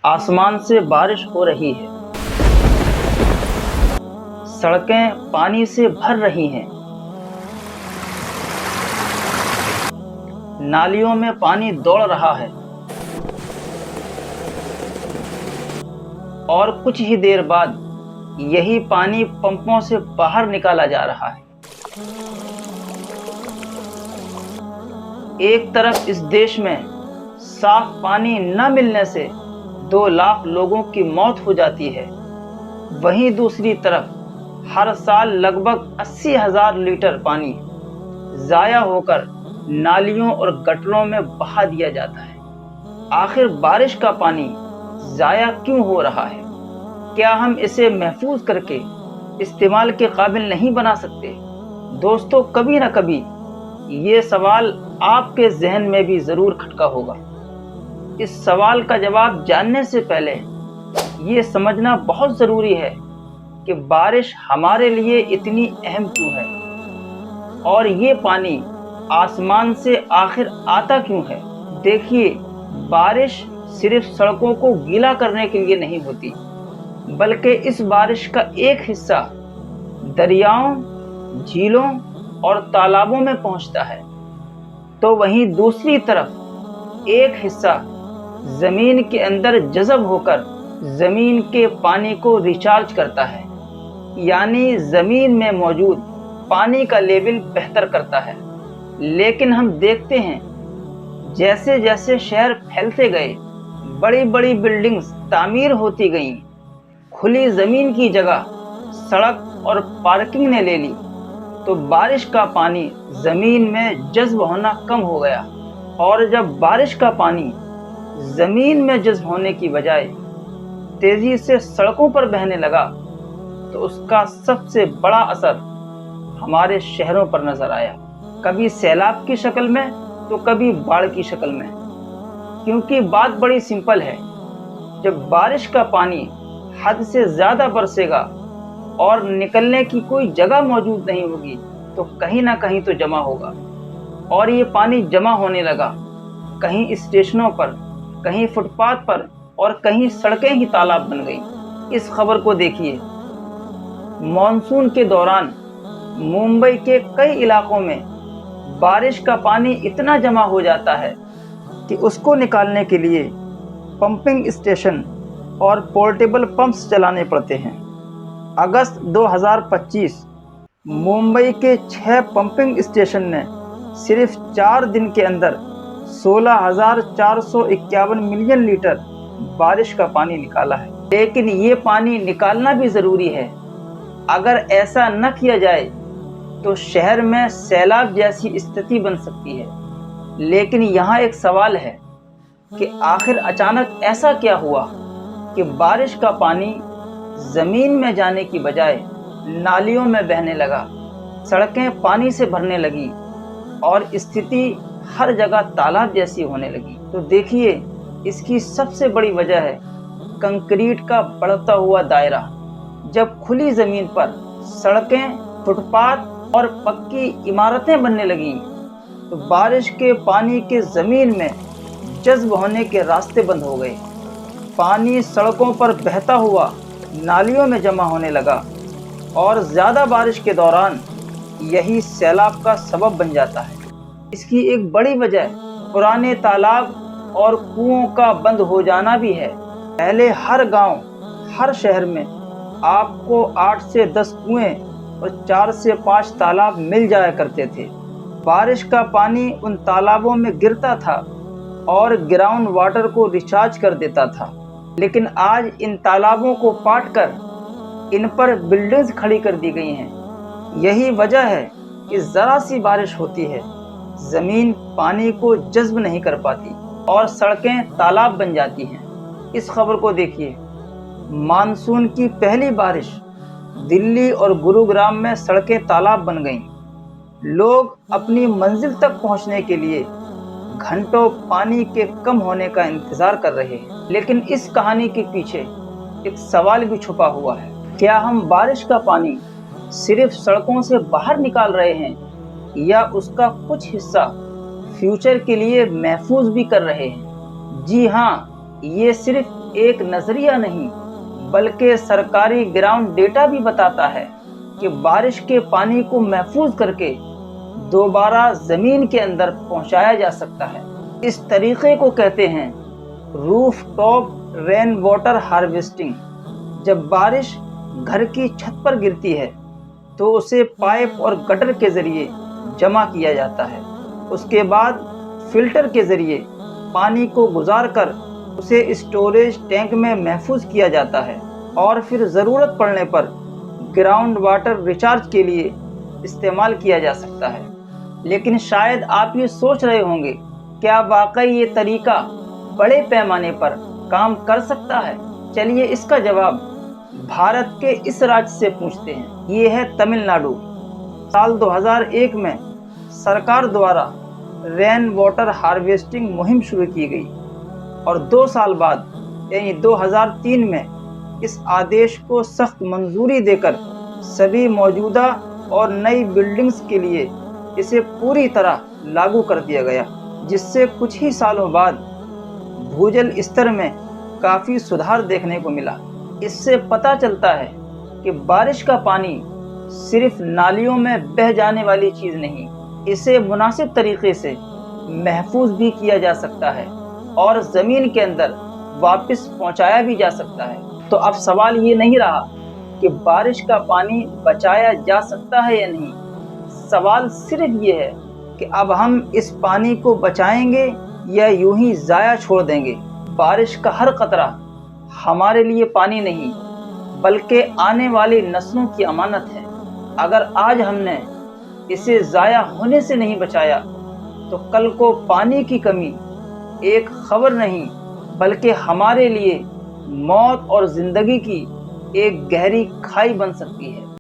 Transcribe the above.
आसमान से बारिश हो रही है, सड़कें पानी से भर रही हैं, नालियों में पानी दौड़ रहा है और कुछ ही देर बाद यही पानी पंपों से बाहर निकाला जा रहा है। एक तरफ इस देश में साफ पानी न मिलने से 2 लाख लोगों की मौत हो जाती है, वहीं दूसरी तरफ हर साल लगभग 80,000 लीटर पानी ज़ाया होकर नालियों और गटरों में बहा दिया जाता है। आखिर बारिश का पानी ज़ाया क्यों हो रहा है? क्या हम इसे महफूज करके इस्तेमाल के काबिल नहीं बना सकते? दोस्तों, कभी ना कभी ये सवाल आपके जहन में भी ज़रूर खटका होगा। इस सवाल का जवाब जानने से पहले ये समझना बहुत ज़रूरी है कि बारिश हमारे लिए इतनी अहम क्यों है और ये पानी आसमान से आखिर आता क्यों है। देखिए, बारिश सिर्फ सड़कों को गीला करने के लिए नहीं होती, बल्कि इस बारिश का एक हिस्सा दरियाओं, झीलों और तालाबों में पहुंचता है, तो वहीं दूसरी तरफ एक हिस्सा ज़मीन के अंदर जज़ब होकर ज़मीन के पानी को रिचार्ज करता है, यानी ज़मीन में मौजूद पानी का लेवल बेहतर करता है। लेकिन हम देखते हैं जैसे जैसे शहर फैलते गए, बड़ी बड़ी बिल्डिंग्स तामीर होती गईं, खुली ज़मीन की जगह सड़क और पार्किंग ने ले ली, तो बारिश का पानी ज़मीन में जज़्ब होना कम हो गया। और जब बारिश का पानी ज़मीन में जज़्ब होने की बजाय तेज़ी से सड़कों पर बहने लगा, तो उसका सबसे बड़ा असर हमारे शहरों पर नज़र आया, कभी सैलाब की शक्ल में तो कभी बाढ़ की शक्ल में। क्योंकि बात बड़ी सिंपल है, जब बारिश का पानी हद से ज़्यादा बरसेगा और निकलने की कोई जगह मौजूद नहीं होगी, तो कहीं ना कहीं तो जमा होगा। और ये पानी जमा होने लगा, कहीं स्टेशनों पर, कहीं फुटपाथ पर और कहीं सड़कें ही तालाब बन गई। इस खबर को देखिए, मॉनसून के दौरान मुंबई के कई इलाकों में बारिश का पानी इतना जमा हो जाता है कि उसको निकालने के लिए पंपिंग स्टेशन और पोर्टेबल पंप्स चलाने पड़ते हैं। अगस्त 2025 मुंबई के 6 पंपिंग स्टेशन ने सिर्फ 4 दिन के अंदर 16,451 मिलियन लीटर बारिश का पानी निकाला है। लेकिन ये पानी निकालना भी ज़रूरी है। अगर ऐसा न किया जाए तो शहर में सैलाब जैसी स्थिति बन सकती है। लेकिन यहाँ एक सवाल है कि आखिर अचानक ऐसा क्या हुआ कि बारिश का पानी ज़मीन में जाने की बजाय नालियों में बहने लगा, सड़कें पानी से भरने लगी और स्थिति हर जगह तालाब जैसी होने लगी। तो देखिए, इसकी सबसे बड़ी वजह है कंक्रीट का बढ़ता हुआ दायरा। जब खुली ज़मीन पर सड़कें, फुटपाथ और पक्की इमारतें बनने लगीं, तो बारिश के पानी के ज़मीन में जज़्ब होने के रास्ते बंद हो गए। पानी सड़कों पर बहता हुआ नालियों में जमा होने लगा और ज़्यादा बारिश के दौरान यही सैलाब का सबब बन जाता है। इसकी एक बड़ी वजह पुराने तालाब और कुओं का बंद हो जाना भी है। पहले हर गांव, हर शहर में आपको 8 से 10 कुएं और 4 से 5 तालाब मिल जाया करते थे। बारिश का पानी उन तालाबों में गिरता था और ग्राउंड वाटर को रिचार्ज कर देता था। लेकिन आज इन तालाबों को पाटकर इन पर बिल्डिंग्स खड़ी कर दी गई हैं। यही वजह है कि ज़रा सी बारिश होती है, ज़मीन पानी को जज़्ब नहीं कर पाती और सड़कें तालाब बन जाती हैं। इस खबर को देखिए, मानसून की पहली बारिश दिल्ली और गुरुग्राम में सड़कें तालाब बन गईं। लोग अपनी मंजिल तक पहुंचने के लिए घंटों पानी के कम होने का इंतज़ार कर रहे हैं। लेकिन इस कहानी के पीछे एक सवाल भी छुपा हुआ है। क्या हम बारिश का पानी सिर्फ सड़कों से बाहर निकाल रहे हैं या उसका कुछ हिस्सा فیوچر کے لیے محفوظ بھی کر رہے ہیں۔ جی ہاں، یہ صرف ایک نظریہ نہیں بلکہ سرکاری گراؤنڈ ڈیٹا بھی بتاتا ہے کہ بارش کے پانی کو محفوظ کر کے دوبارہ زمین کے اندر پہنچایا جا سکتا ہے۔ اس طریقے کو کہتے ہیں روف ٹاپ رین واٹر ہارویسٹنگ۔ جب بارش گھر کی چھت پر گرتی ہے تو اسے پائپ اور گٹر کے ذریعے جمع کیا جاتا ہے۔ اس کے بعد فلٹر کے ذریعے پانی کو گزار کر اسے اسٹوریج ٹینک میں محفوظ کیا جاتا ہے اور پھر ضرورت پڑنے پر گراؤنڈ واٹر ریچارج کے لیے استعمال کیا جا سکتا ہے۔ لیکن شاید آپ یہ سوچ رہے ہوں گے، کیا واقعی یہ طریقہ بڑے پیمانے پر کام کر سکتا ہے؟ چلیے اس کا جواب بھارت کے اس راج سے پوچھتے ہیں۔ یہ ہے تمل ناڈو۔ سال 2001 میں سرکار دوارا رین واٹر ہارویسٹنگ مہم شروع کی گئی اور 2 سال بعد یعنی 2003 میں اس آدیش کو سخت منظوری دے کر سبھی موجودہ اور نئی بلڈنگز کے لیے اسے پوری طرح لاگو کر دیا گیا، جس سے کچھ ہی سالوں بعد بھوجل استر میں کافی سدھار دیکھنے کو ملا۔ اس سے پتہ چلتا ہے کہ بارش کا پانی صرف نالیوں میں بہہ جانے والی چیز نہیں، اسے مناسب طریقے سے محفوظ بھی کیا جا سکتا ہے اور زمین کے اندر واپس پہنچایا بھی جا سکتا ہے۔ تو اب سوال یہ نہیں رہا کہ بارش کا پانی بچایا جا سکتا ہے یا نہیں، سوال صرف یہ ہے کہ اب ہم اس پانی کو بچائیں گے یا یوں ہی ضائع چھوڑ دیں گے۔ بارش کا ہر قطرہ ہمارے لیے پانی نہیں بلکہ آنے والی نسلوں کی امانت ہے۔ اگر آج ہم نے اسے ضائع ہونے سے نہیں بچایا تو کل کو پانی کی کمی ایک خبر نہیں بلکہ ہمارے لیے موت اور زندگی کی ایک گہری کھائی بن سکتی ہے۔